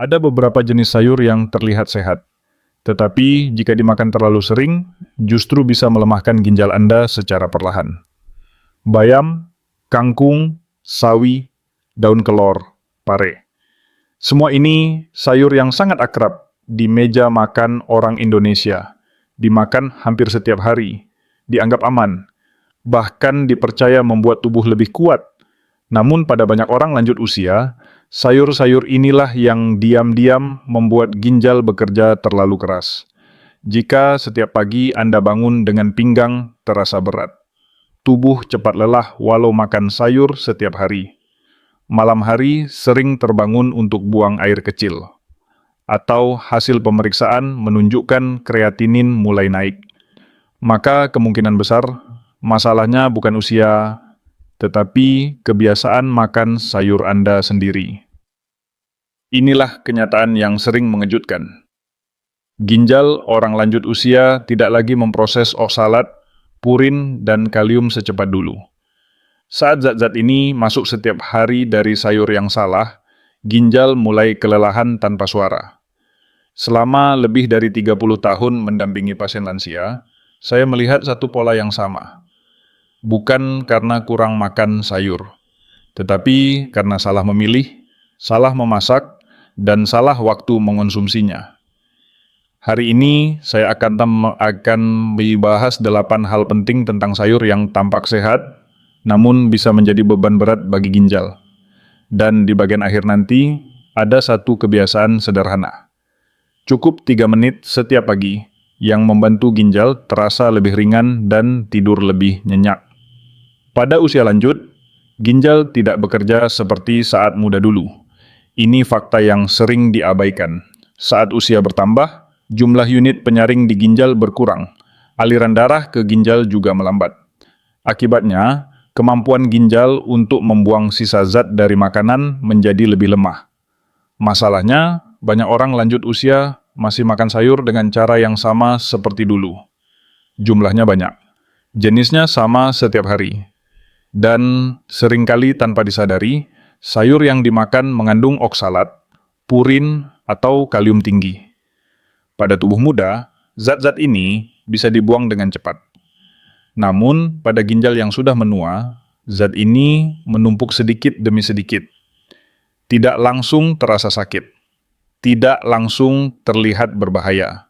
Ada beberapa jenis sayur yang terlihat sehat, tetapi jika dimakan terlalu sering, justru bisa melemahkan ginjal Anda secara perlahan. Bayam, kangkung, sawi, daun kelor, pare. Semua ini sayur yang sangat akrab di meja makan orang Indonesia. Dimakan hampir setiap hari, dianggap aman, bahkan dipercaya membuat tubuh lebih kuat. Namun pada banyak orang lanjut usia, sayur-sayur inilah yang diam-diam membuat ginjal bekerja terlalu keras. Jika setiap pagi Anda bangun dengan pinggang terasa berat, tubuh cepat lelah walau makan sayur setiap hari. Malam hari sering terbangun untuk buang air kecil. Atau hasil pemeriksaan menunjukkan kreatinin mulai naik. Maka kemungkinan besar masalahnya bukan usia, tetapi kebiasaan makan sayur Anda sendiri. Inilah kenyataan yang sering mengejutkan. Ginjal orang lanjut usia tidak lagi memproses oksalat, purin, dan kalium secepat dulu. Saat zat-zat ini masuk setiap hari dari sayur yang salah, ginjal mulai kelelahan tanpa suara. Selama lebih dari 30 tahun mendampingi pasien lansia, saya melihat satu pola yang sama. Bukan karena kurang makan sayur, tetapi karena salah memilih, salah memasak, dan salah waktu mengonsumsinya. Hari ini saya akan membahas 8 hal penting tentang sayur yang tampak sehat, namun bisa menjadi beban berat bagi ginjal. Dan di bagian akhir nanti, ada satu kebiasaan sederhana. Cukup 3 menit setiap pagi, yang membantu ginjal terasa lebih ringan dan tidur lebih nyenyak. Pada usia lanjut, ginjal tidak bekerja seperti saat muda dulu. Ini fakta yang sering diabaikan. Saat usia bertambah, jumlah unit penyaring di ginjal berkurang. Aliran darah ke ginjal juga melambat. Akibatnya, kemampuan ginjal untuk membuang sisa zat dari makanan menjadi lebih lemah. Masalahnya, banyak orang lanjut usia masih makan sayur dengan cara yang sama seperti dulu. Jumlahnya banyak. Jenisnya sama setiap hari. Dan seringkali tanpa disadari, sayur yang dimakan mengandung oksalat, purin, atau kalium tinggi. Pada tubuh muda, zat-zat ini bisa dibuang dengan cepat. Namun, pada ginjal yang sudah menua, zat ini menumpuk sedikit demi sedikit. Tidak langsung terasa sakit. Tidak langsung terlihat berbahaya.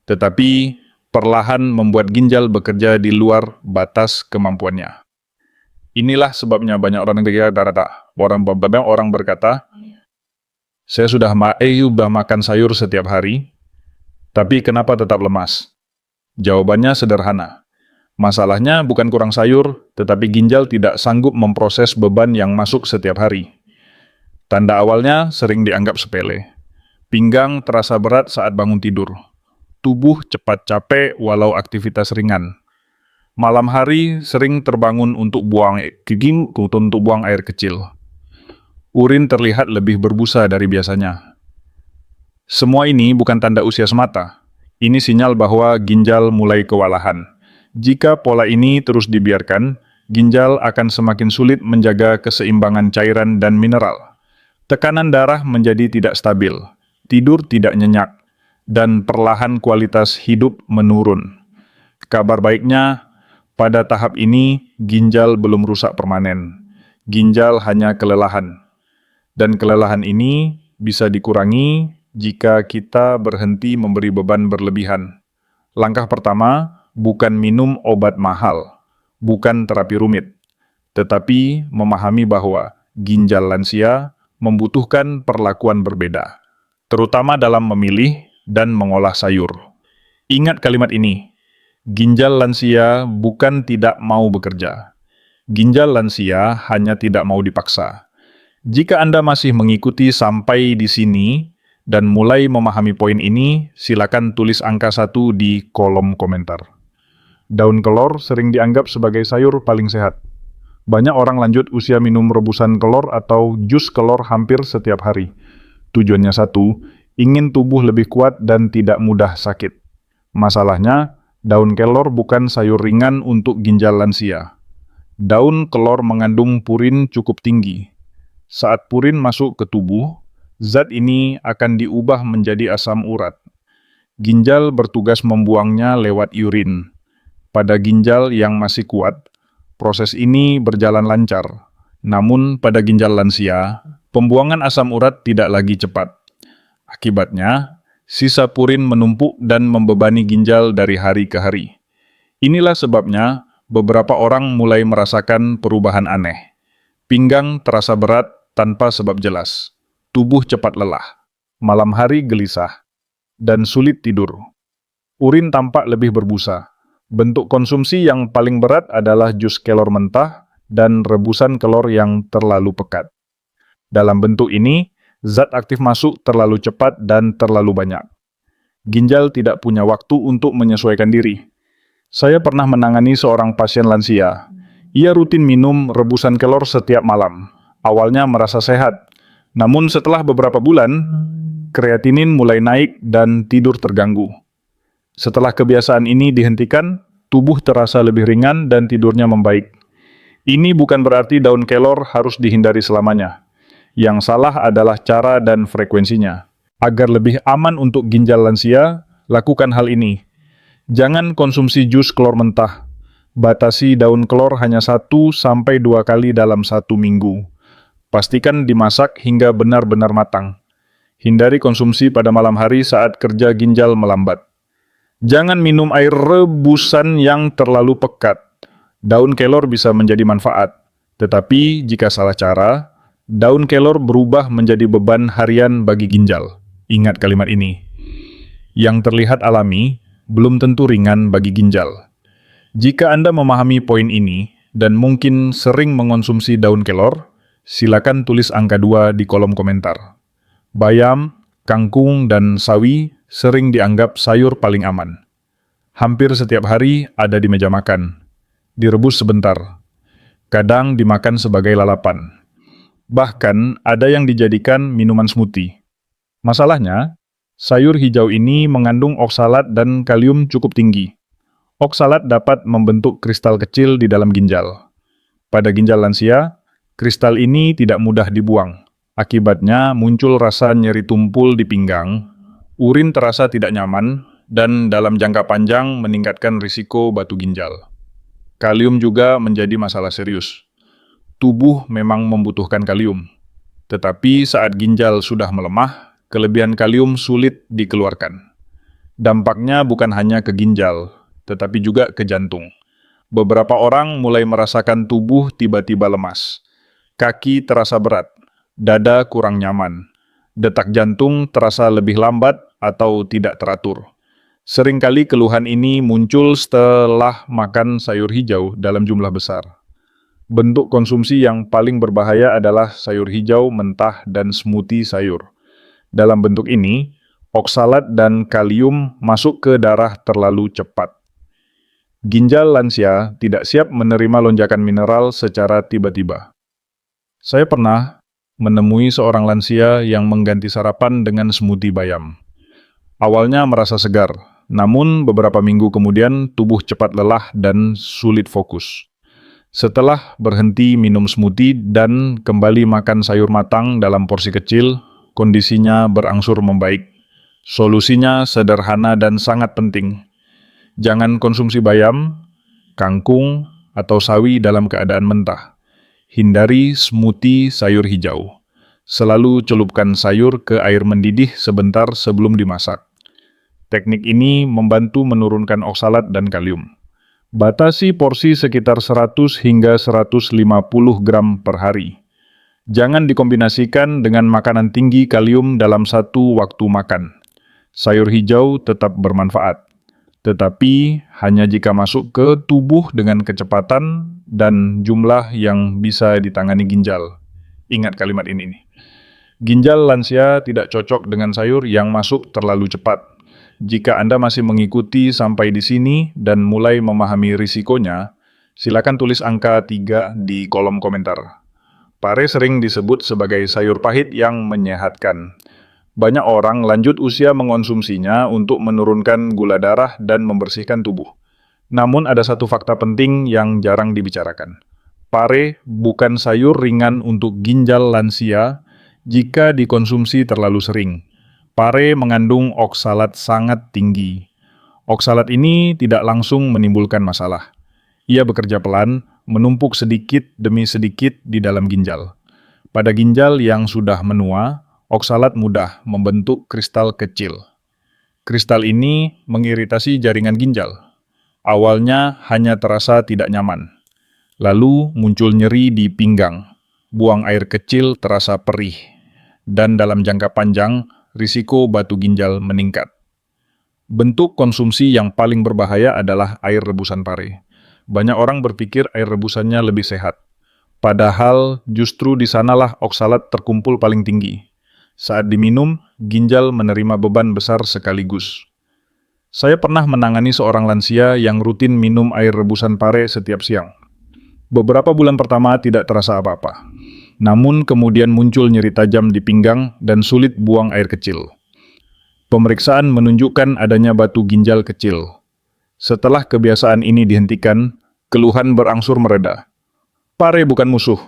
Tetapi, perlahan membuat ginjal bekerja di luar batas kemampuannya. Inilah sebabnya banyak orang berkata, saya sudah makan sayur setiap hari, tapi kenapa tetap lemas? Jawabannya sederhana. Masalahnya bukan kurang sayur, tetapi ginjal tidak sanggup memproses beban yang masuk setiap hari. Tanda awalnya sering dianggap sepele. Pinggang terasa berat saat bangun tidur. Tubuh cepat capek walau aktivitas ringan. Malam hari sering terbangun untuk buang air kecil. Urin terlihat lebih berbusa dari biasanya. Semua ini bukan tanda usia semata. Ini sinyal bahwa ginjal mulai kewalahan. Jika pola ini terus dibiarkan, ginjal akan semakin sulit menjaga keseimbangan cairan dan mineral. Tekanan darah menjadi tidak stabil, tidur tidak nyenyak, dan perlahan kualitas hidup menurun. Kabar baiknya, pada tahap ini, ginjal belum rusak permanen. Ginjal hanya kelelahan. Dan kelelahan ini bisa dikurangi jika kita berhenti memberi beban berlebihan. Langkah pertama, bukan minum obat mahal, bukan terapi rumit, tetapi memahami bahwa ginjal lansia membutuhkan perlakuan berbeda, terutama dalam memilih dan mengolah sayur. Ingat kalimat ini. Ginjal lansia bukan tidak mau bekerja. Ginjal lansia hanya tidak mau dipaksa. Jika Anda masih mengikuti sampai di sini dan mulai memahami poin ini, silakan tulis angka 1 di kolom komentar. Daun kelor sering dianggap sebagai sayur paling sehat. Banyak orang lanjut usia minum rebusan kelor atau jus kelor hampir setiap hari. Tujuannya satu, ingin tubuh lebih kuat dan tidak mudah sakit. Masalahnya, daun kelor bukan sayur ringan untuk ginjal lansia. Daun kelor mengandung purin cukup tinggi. Saat purin masuk ke tubuh, Zat ini akan diubah menjadi asam urat. Ginjal bertugas membuangnya lewat urin. Pada ginjal yang masih kuat, proses ini berjalan lancar. Namun pada ginjal lansia, pembuangan asam urat tidak lagi cepat. Akibatnya, sisa purin menumpuk dan membebani ginjal dari hari ke hari. Inilah sebabnya beberapa orang mulai merasakan perubahan aneh. Pinggang terasa berat tanpa sebab jelas. Tubuh cepat lelah. Malam hari gelisah. Dan sulit tidur. Urin tampak lebih berbusa. Bentuk konsumsi yang paling berat adalah jus kelor mentah dan rebusan kelor yang terlalu pekat. Dalam bentuk ini, zat aktif masuk terlalu cepat dan terlalu banyak. Ginjal tidak punya waktu untuk menyesuaikan diri. Saya pernah menangani seorang pasien lansia. Ia rutin minum rebusan kelor setiap malam. Awalnya merasa sehat, namun setelah beberapa bulan, kreatinin mulai naik dan tidur terganggu. Setelah kebiasaan ini dihentikan, tubuh terasa lebih ringan dan tidurnya membaik. Ini bukan berarti daun kelor harus dihindari selamanya. Yang salah adalah cara dan frekuensinya. Agar lebih aman untuk ginjal lansia, lakukan hal ini. Jangan konsumsi jus kelor mentah. Batasi daun kelor hanya 1-2 kali dalam 1 minggu. Pastikan dimasak hingga benar-benar matang. Hindari konsumsi pada malam hari saat kerja ginjal melambat. Jangan minum air rebusan yang terlalu pekat. Daun kelor bisa menjadi manfaat, tetapi jika salah cara, daun kelor berubah menjadi beban harian bagi ginjal. Ingat kalimat ini. Yang terlihat alami, belum tentu ringan bagi ginjal. Jika Anda memahami poin ini, dan mungkin sering mengonsumsi daun kelor, silakan tulis angka 2 di kolom komentar. Bayam, kangkung, dan sawi sering dianggap sayur paling aman. Hampir setiap hari ada di meja makan. Direbus sebentar. Kadang dimakan sebagai lalapan. Bahkan ada yang dijadikan minuman smoothie. Masalahnya, sayur hijau ini mengandung oksalat dan kalium cukup tinggi. Oksalat dapat membentuk kristal kecil di dalam ginjal. Pada ginjal lansia, kristal ini tidak mudah dibuang. Akibatnya muncul rasa nyeri tumpul di pinggang, urin terasa tidak nyaman, dan dalam jangka panjang meningkatkan risiko batu ginjal. Kalium juga menjadi masalah serius. Tubuh memang membutuhkan kalium. Tetapi saat ginjal sudah melemah, kelebihan kalium sulit dikeluarkan. Dampaknya bukan hanya ke ginjal, tetapi juga ke jantung. Beberapa orang mulai merasakan tubuh tiba-tiba lemas. Kaki terasa berat, dada kurang nyaman, detak jantung terasa lebih lambat atau tidak teratur. Seringkali keluhan ini muncul setelah makan sayur hijau dalam jumlah besar. Bentuk konsumsi yang paling berbahaya adalah sayur hijau mentah dan smoothie sayur. Dalam bentuk ini, oksalat dan kalium masuk ke darah terlalu cepat. Ginjal lansia tidak siap menerima lonjakan mineral secara tiba-tiba. Saya pernah menemui seorang lansia yang mengganti sarapan dengan smoothie bayam. Awalnya merasa segar, namun beberapa minggu kemudian tubuh cepat lelah dan sulit fokus. Setelah berhenti minum smoothie dan kembali makan sayur matang dalam porsi kecil, kondisinya berangsur membaik. Solusinya sederhana dan sangat penting. Jangan konsumsi bayam, kangkung, atau sawi dalam keadaan mentah. Hindari smoothie sayur hijau. Selalu celupkan sayur ke air mendidih sebentar sebelum dimasak. Teknik ini membantu menurunkan oksalat dan kalium. Batasi porsi sekitar 100 hingga 150 gram per hari. Jangan dikombinasikan dengan makanan tinggi kalium dalam satu waktu makan. Sayur hijau tetap bermanfaat, tetapi hanya jika masuk ke tubuh dengan kecepatan dan jumlah yang bisa ditangani ginjal. Ingat kalimat ini nih. Ginjal lansia tidak cocok dengan sayur yang masuk terlalu cepat. Jika Anda masih mengikuti sampai di sini dan mulai memahami risikonya, silakan tulis angka 3 di kolom komentar. Pare sering disebut sebagai sayur pahit yang menyehatkan. Banyak orang lanjut usia mengonsumsinya untuk menurunkan gula darah dan membersihkan tubuh. Namun ada satu fakta penting yang jarang dibicarakan. Pare bukan sayur ringan untuk ginjal lansia Jika dikonsumsi terlalu sering, pare mengandung oksalat sangat tinggi. Oksalat ini tidak langsung menimbulkan masalah. Ia bekerja pelan, menumpuk sedikit demi sedikit di dalam ginjal. Pada ginjal yang sudah menua, oksalat mudah membentuk kristal kecil. Kristal ini mengiritasi jaringan ginjal. Awalnya hanya terasa tidak nyaman. Lalu muncul nyeri di pinggang. Buang air kecil terasa perih. Dan dalam jangka panjang, risiko batu ginjal meningkat. Bentuk konsumsi yang paling berbahaya adalah air rebusan pare. Banyak orang berpikir air rebusannya lebih sehat. Padahal justru di sanalah oksalat terkumpul paling tinggi. Saat diminum, ginjal menerima beban besar sekaligus. Saya pernah menangani seorang lansia yang rutin minum air rebusan pare setiap siang. Beberapa bulan pertama tidak terasa apa-apa. Namun kemudian muncul nyeri tajam di pinggang dan sulit buang air kecil. Pemeriksaan menunjukkan adanya batu ginjal kecil. Setelah kebiasaan ini dihentikan, keluhan berangsur mereda. Pare bukan musuh.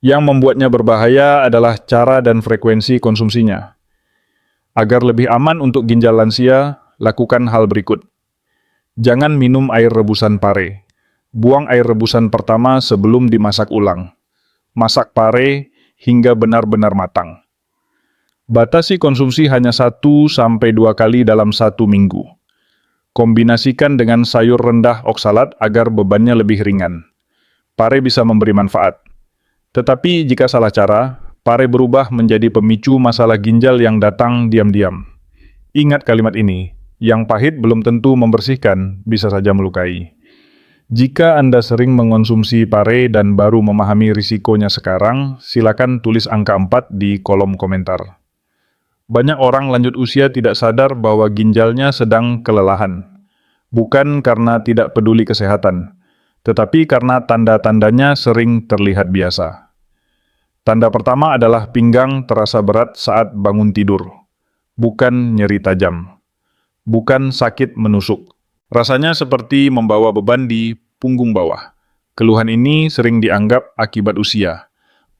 Yang membuatnya berbahaya adalah cara dan frekuensi konsumsinya. Agar lebih aman untuk ginjal lansia, lakukan hal berikut. Jangan minum air rebusan pare. Buang air rebusan pertama sebelum dimasak ulang. Masak pare hingga benar-benar matang. Batasi konsumsi hanya 1-2 kali dalam 1 minggu. Kombinasikan dengan sayur rendah oksalat agar bebannya lebih ringan. Pare bisa memberi manfaat. Tetapi jika salah cara, pare berubah menjadi pemicu masalah ginjal yang datang diam-diam. Ingat kalimat ini, yang pahit belum tentu membersihkan, bisa saja melukai. Jika Anda sering mengonsumsi pare dan baru memahami risikonya sekarang, silakan tulis angka 4 di kolom komentar. Banyak orang lanjut usia tidak sadar bahwa ginjalnya sedang kelelahan. Bukan karena tidak peduli kesehatan, tetapi karena tanda-tandanya sering terlihat biasa. Tanda pertama adalah pinggang terasa berat saat bangun tidur. Bukan nyeri tajam. Bukan sakit menusuk. Rasanya seperti membawa beban di punggung bawah. Keluhan ini sering dianggap akibat usia.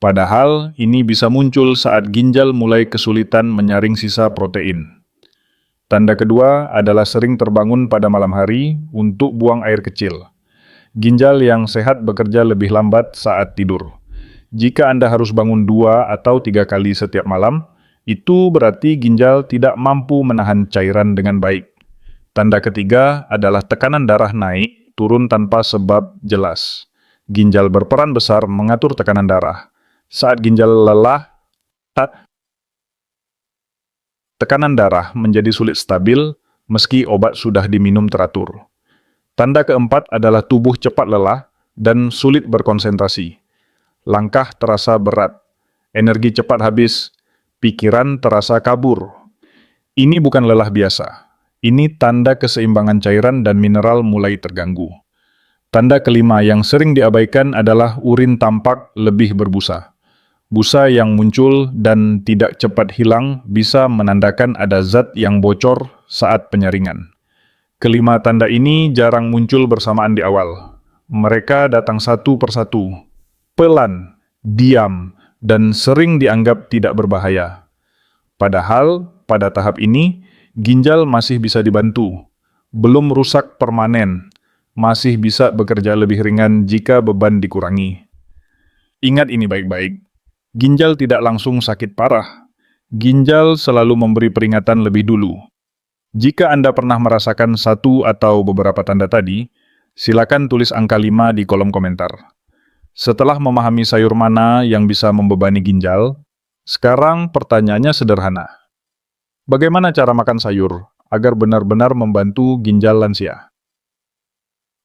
Padahal ini bisa muncul saat ginjal mulai kesulitan menyaring sisa protein. Tanda kedua adalah sering terbangun pada malam hari untuk buang air kecil. Ginjal yang sehat bekerja lebih lambat saat tidur. Jika Anda harus bangun 2 atau 3 kali setiap malam, itu berarti ginjal tidak mampu menahan cairan dengan baik. Tanda ketiga adalah tekanan darah naik, turun tanpa sebab jelas. Ginjal berperan besar mengatur tekanan darah. Saat ginjal lelah, tekanan darah menjadi sulit stabil meski obat sudah diminum teratur. Tanda keempat adalah tubuh cepat lelah dan sulit berkonsentrasi. Langkah terasa berat, energi cepat habis, pikiran terasa kabur. Ini bukan lelah biasa. Ini tanda keseimbangan cairan dan mineral mulai terganggu. Tanda kelima yang sering diabaikan adalah urin tampak lebih berbusa. Busa yang muncul dan tidak cepat hilang bisa menandakan ada zat yang bocor saat penyaringan. Kelima tanda ini jarang muncul bersamaan di awal. Mereka datang satu persatu, pelan, diam, dan sering dianggap tidak berbahaya. Padahal, pada tahap ini, ginjal masih bisa dibantu, belum rusak permanen, masih bisa bekerja lebih ringan jika beban dikurangi. Ingat ini baik-baik, ginjal tidak langsung sakit parah. Ginjal selalu memberi peringatan lebih dulu. Jika Anda pernah merasakan satu atau beberapa tanda tadi, silakan tulis angka 5 di kolom komentar. Setelah memahami sayur mana yang bisa membebani ginjal, sekarang pertanyaannya sederhana. Bagaimana cara makan sayur agar benar-benar membantu ginjal lansia?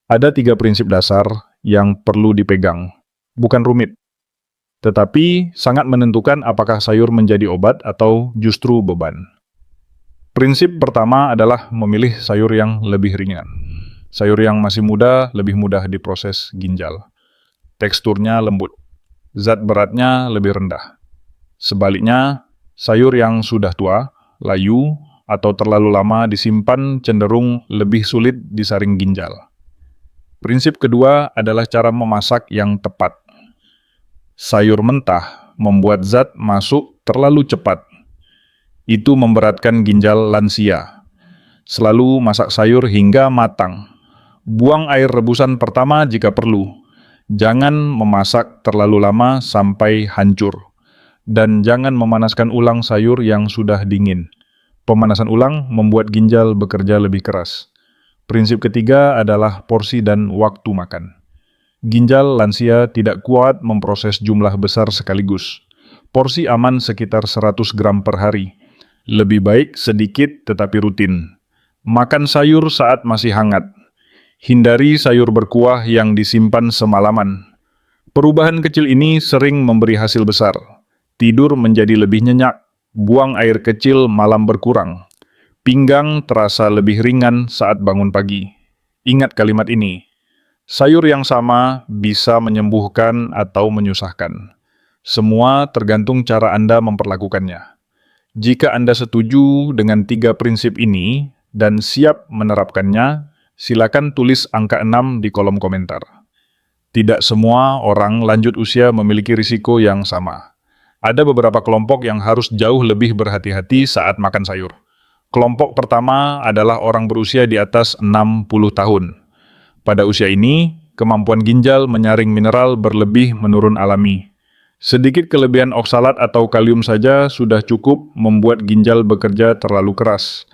Ada 3 prinsip dasar yang perlu dipegang. Bukan rumit, tetapi sangat menentukan apakah sayur menjadi obat atau justru beban. Prinsip pertama adalah memilih sayur yang lebih ringan. Sayur yang masih muda lebih mudah diproses ginjal. Teksturnya lembut. Zat beratnya lebih rendah. Sebaliknya, sayur yang sudah tua, layu, atau terlalu lama disimpan cenderung lebih sulit disaring ginjal. Prinsip kedua adalah cara memasak yang tepat. Sayur mentah membuat zat masuk terlalu cepat. Itu memberatkan ginjal lansia. Selalu masak sayur hingga matang. Buang air rebusan pertama jika perlu. Jangan memasak terlalu lama sampai hancur. Dan jangan memanaskan ulang sayur yang sudah dingin. Pemanasan ulang membuat ginjal bekerja lebih keras. Prinsip ketiga adalah porsi dan waktu makan. Ginjal lansia tidak kuat memproses jumlah besar sekaligus. Porsi aman sekitar 100 gram per hari. Lebih baik sedikit tetapi rutin. Makan sayur saat masih hangat. Hindari sayur berkuah yang disimpan semalaman. Perubahan kecil ini sering memberi hasil besar. Tidur menjadi lebih nyenyak. Buang air kecil malam berkurang. Pinggang terasa lebih ringan saat bangun pagi. Ingat kalimat ini. Sayur yang sama bisa menyembuhkan atau menyusahkan. Semua tergantung cara Anda memperlakukannya. Jika Anda setuju dengan 3 prinsip ini dan siap menerapkannya, silakan tulis angka 6 di kolom komentar. Tidak semua orang lanjut usia memiliki risiko yang sama. Ada beberapa kelompok yang harus jauh lebih berhati-hati saat makan sayur. Kelompok pertama adalah orang berusia di atas 60 tahun. Pada usia ini, kemampuan ginjal menyaring mineral berlebih menurun alami. Sedikit kelebihan oksalat atau kalium saja sudah cukup membuat ginjal bekerja terlalu keras.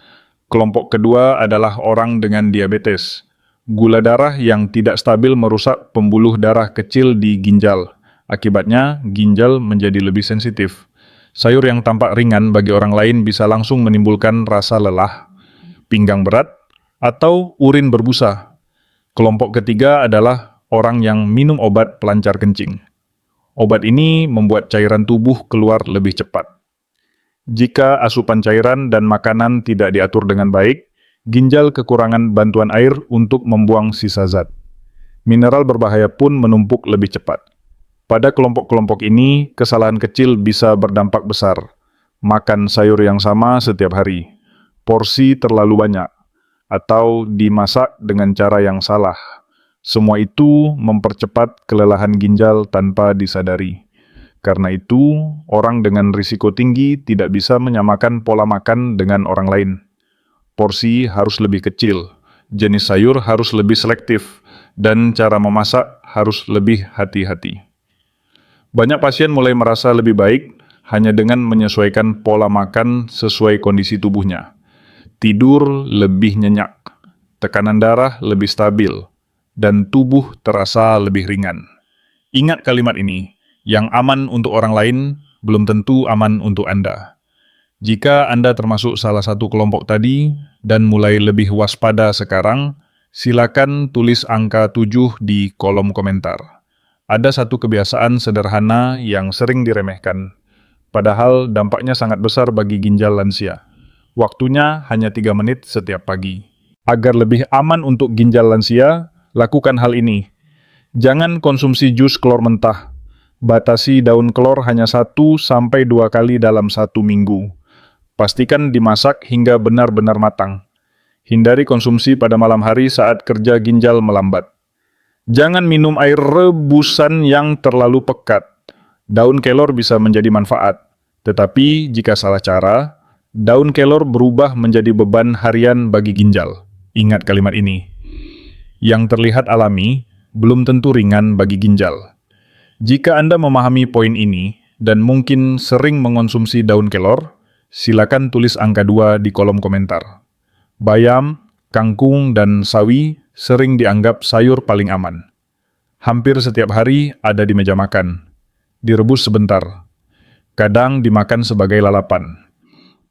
Kelompok kedua adalah orang dengan diabetes. Gula darah yang tidak stabil merusak pembuluh darah kecil di ginjal. Akibatnya, ginjal menjadi lebih sensitif. Sayur yang tampak ringan bagi orang lain bisa langsung menimbulkan rasa lelah, pinggang berat, atau urin berbusa. Kelompok ketiga adalah orang yang minum obat pelancar kencing. Obat ini membuat cairan tubuh keluar lebih cepat. Jika asupan cairan dan makanan tidak diatur dengan baik, ginjal kekurangan bantuan air untuk membuang sisa zat. Mineral berbahaya pun menumpuk lebih cepat. Pada kelompok-kelompok ini, kesalahan kecil bisa berdampak besar. Makan sayur yang sama setiap hari, porsi terlalu banyak, atau dimasak dengan cara yang salah. Semua itu mempercepat kelelahan ginjal tanpa disadari. Karena itu, orang dengan risiko tinggi tidak bisa menyamakan pola makan dengan orang lain. Porsi harus lebih kecil, jenis sayur harus lebih selektif, dan cara memasak harus lebih hati-hati. Banyak pasien mulai merasa lebih baik hanya dengan menyesuaikan pola makan sesuai kondisi tubuhnya. Tidur lebih nyenyak, tekanan darah lebih stabil, dan tubuh terasa lebih ringan. Ingat kalimat ini, yang aman untuk orang lain belum tentu aman untuk Anda. Jika Anda termasuk salah satu kelompok tadi dan mulai lebih waspada sekarang, silakan tulis angka 7 di kolom komentar. Ada satu kebiasaan sederhana yang sering diremehkan, padahal dampaknya sangat besar bagi ginjal lansia. Waktunya hanya 3 menit setiap pagi. Agar lebih aman untuk ginjal lansia, lakukan hal ini. Jangan konsumsi jus kelor mentah. Batasi daun kelor hanya 1-2 kali dalam 1 minggu. Pastikan dimasak hingga benar-benar matang. Hindari konsumsi pada malam hari saat kerja ginjal melambat. Jangan minum air rebusan yang terlalu pekat. Daun kelor bisa menjadi manfaat, tetapi jika salah cara, daun kelor berubah menjadi beban harian bagi ginjal. Ingat kalimat ini. Yang terlihat alami, belum tentu ringan bagi ginjal. Jika Anda memahami poin ini, dan mungkin sering mengonsumsi daun kelor, silakan tulis angka 2 di kolom komentar. Bayam, kangkung, dan sawi sering dianggap sayur paling aman. Hampir setiap hari ada di meja makan. Direbus sebentar. Kadang dimakan sebagai lalapan.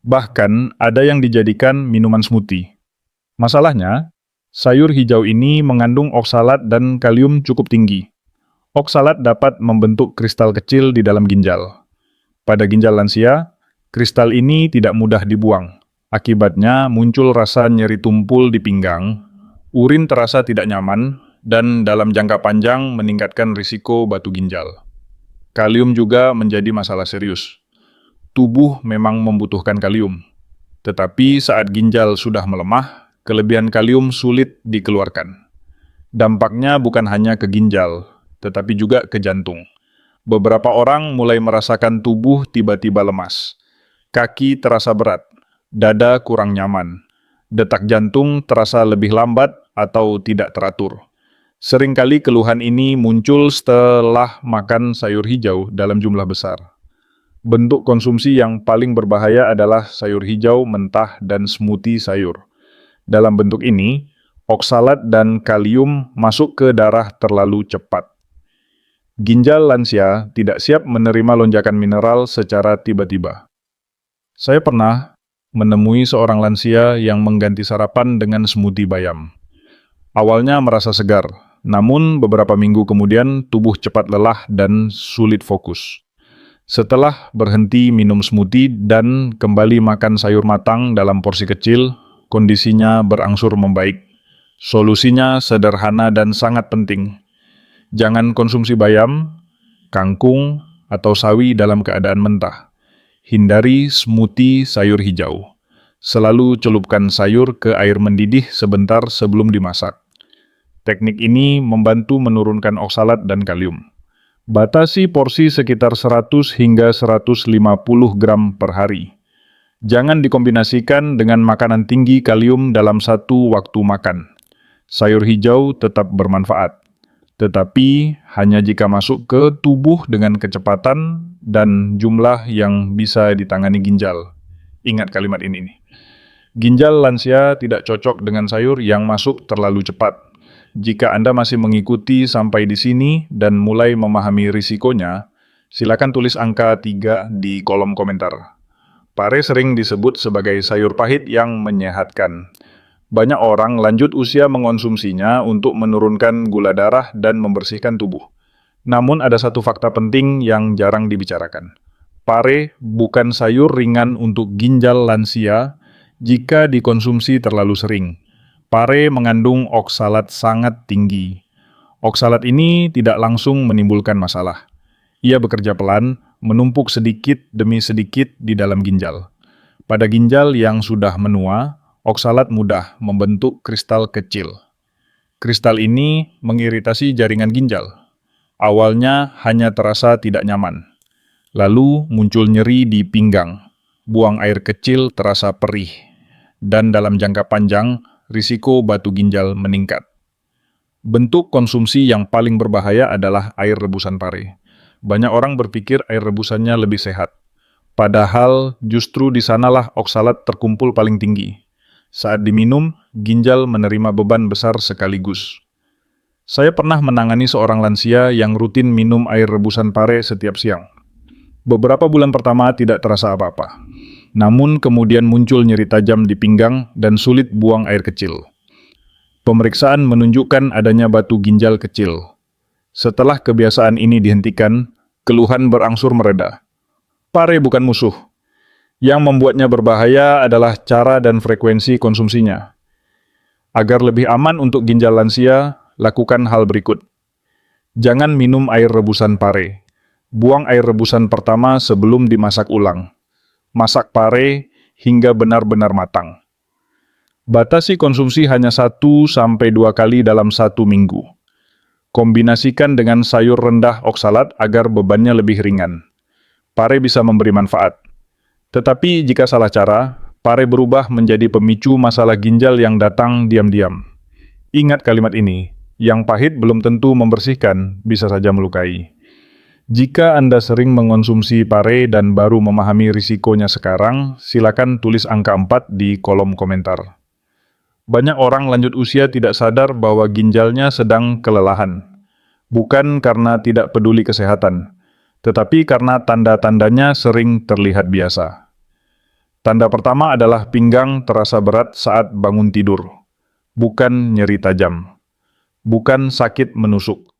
Bahkan ada yang dijadikan minuman smoothie. Masalahnya, sayur hijau ini mengandung oksalat dan kalium cukup tinggi. Oksalat dapat membentuk kristal kecil di dalam ginjal. Pada ginjal lansia, kristal ini tidak mudah dibuang. Akibatnya muncul rasa nyeri tumpul di pinggang, urin terasa tidak nyaman, dan dalam jangka panjang meningkatkan risiko batu ginjal. Kalium juga menjadi masalah serius. Tubuh memang membutuhkan kalium. Tetapi saat ginjal sudah melemah, kelebihan kalium sulit dikeluarkan. Dampaknya bukan hanya ke ginjal, tetapi juga ke jantung. Beberapa orang mulai merasakan tubuh tiba-tiba lemas. Kaki terasa berat, dada kurang nyaman, detak jantung terasa lebih lambat atau tidak teratur. Seringkali keluhan ini muncul setelah makan sayur hijau dalam jumlah besar. Bentuk konsumsi yang paling berbahaya adalah sayur hijau mentah dan smoothie sayur. Dalam bentuk ini, oksalat dan kalium masuk ke darah terlalu cepat. Ginjal lansia tidak siap menerima lonjakan mineral secara tiba-tiba. Saya pernah menemui seorang lansia yang mengganti sarapan dengan smoothie bayam. Awalnya merasa segar, namun beberapa minggu kemudian tubuh cepat lelah dan sulit fokus. Setelah berhenti minum smoothie dan kembali makan sayur matang dalam porsi kecil, kondisinya berangsur membaik. Solusinya sederhana dan sangat penting. Jangan konsumsi bayam, kangkung, atau sawi dalam keadaan mentah. Hindari smoothie sayur hijau. Selalu celupkan sayur ke air mendidih sebentar sebelum dimasak. Teknik ini membantu menurunkan oksalat dan kalium. Batasi porsi sekitar 100 hingga 150 gram per hari. Jangan dikombinasikan dengan makanan tinggi kalium dalam satu waktu makan. Sayur hijau tetap bermanfaat, tetapi hanya jika masuk ke tubuh dengan kecepatan dan jumlah yang bisa ditangani ginjal. Ingat kalimat ini nih. Ginjal lansia tidak cocok dengan sayur yang masuk terlalu cepat. Jika Anda masih mengikuti sampai di sini dan mulai memahami risikonya, silakan tulis angka 3 di kolom komentar. Pare sering disebut sebagai sayur pahit yang menyehatkan. Banyak orang lanjut usia mengonsumsinya untuk menurunkan gula darah dan membersihkan tubuh. Namun ada satu fakta penting yang jarang dibicarakan. Pare bukan sayur ringan untuk ginjal lansia jika dikonsumsi terlalu sering. Pare mengandung oksalat sangat tinggi. Oksalat ini tidak langsung menimbulkan masalah. Ia bekerja pelan, menumpuk sedikit demi sedikit di dalam ginjal. Pada ginjal yang sudah menua, oksalat mudah membentuk kristal kecil. Kristal ini mengiritasi jaringan ginjal. Awalnya hanya terasa tidak nyaman. Lalu muncul nyeri di pinggang. Buang air kecil terasa perih. Dan dalam jangka panjang, risiko batu ginjal meningkat. Bentuk konsumsi yang paling berbahaya adalah air rebusan pare. Banyak orang berpikir air rebusannya lebih sehat. Padahal justru di sanalah oksalat terkumpul paling tinggi. Saat diminum, ginjal menerima beban besar sekaligus. Saya pernah menangani seorang lansia yang rutin minum air rebusan pare setiap siang. Beberapa bulan pertama tidak terasa apa-apa. Namun kemudian muncul nyeri tajam di pinggang dan sulit buang air kecil. Pemeriksaan menunjukkan adanya batu ginjal kecil. Setelah kebiasaan ini dihentikan, keluhan berangsur mereda. Pare bukan musuh. Yang membuatnya berbahaya adalah cara dan frekuensi konsumsinya. Agar lebih aman untuk ginjal lansia, lakukan hal berikut. Jangan minum air rebusan pare. Buang air rebusan pertama sebelum dimasak ulang. Masak pare hingga benar-benar matang. Batasi konsumsi hanya 1-2 kali dalam 1 minggu. Kombinasikan dengan sayur rendah oksalat agar bebannya lebih ringan. Pare bisa memberi manfaat. Tetapi jika salah cara, pare berubah menjadi pemicu masalah ginjal yang datang diam-diam. Ingat kalimat ini, yang pahit belum tentu membersihkan, bisa saja melukai. Jika Anda sering mengonsumsi pare dan baru memahami risikonya sekarang, silakan tulis angka 4 di kolom komentar. Banyak orang lanjut usia tidak sadar bahwa ginjalnya sedang kelelahan. Bukan karena tidak peduli kesehatan, tetapi karena tanda-tandanya sering terlihat biasa. Tanda pertama adalah pinggang terasa berat saat bangun tidur. Bukan nyeri tajam. Bukan sakit menusuk.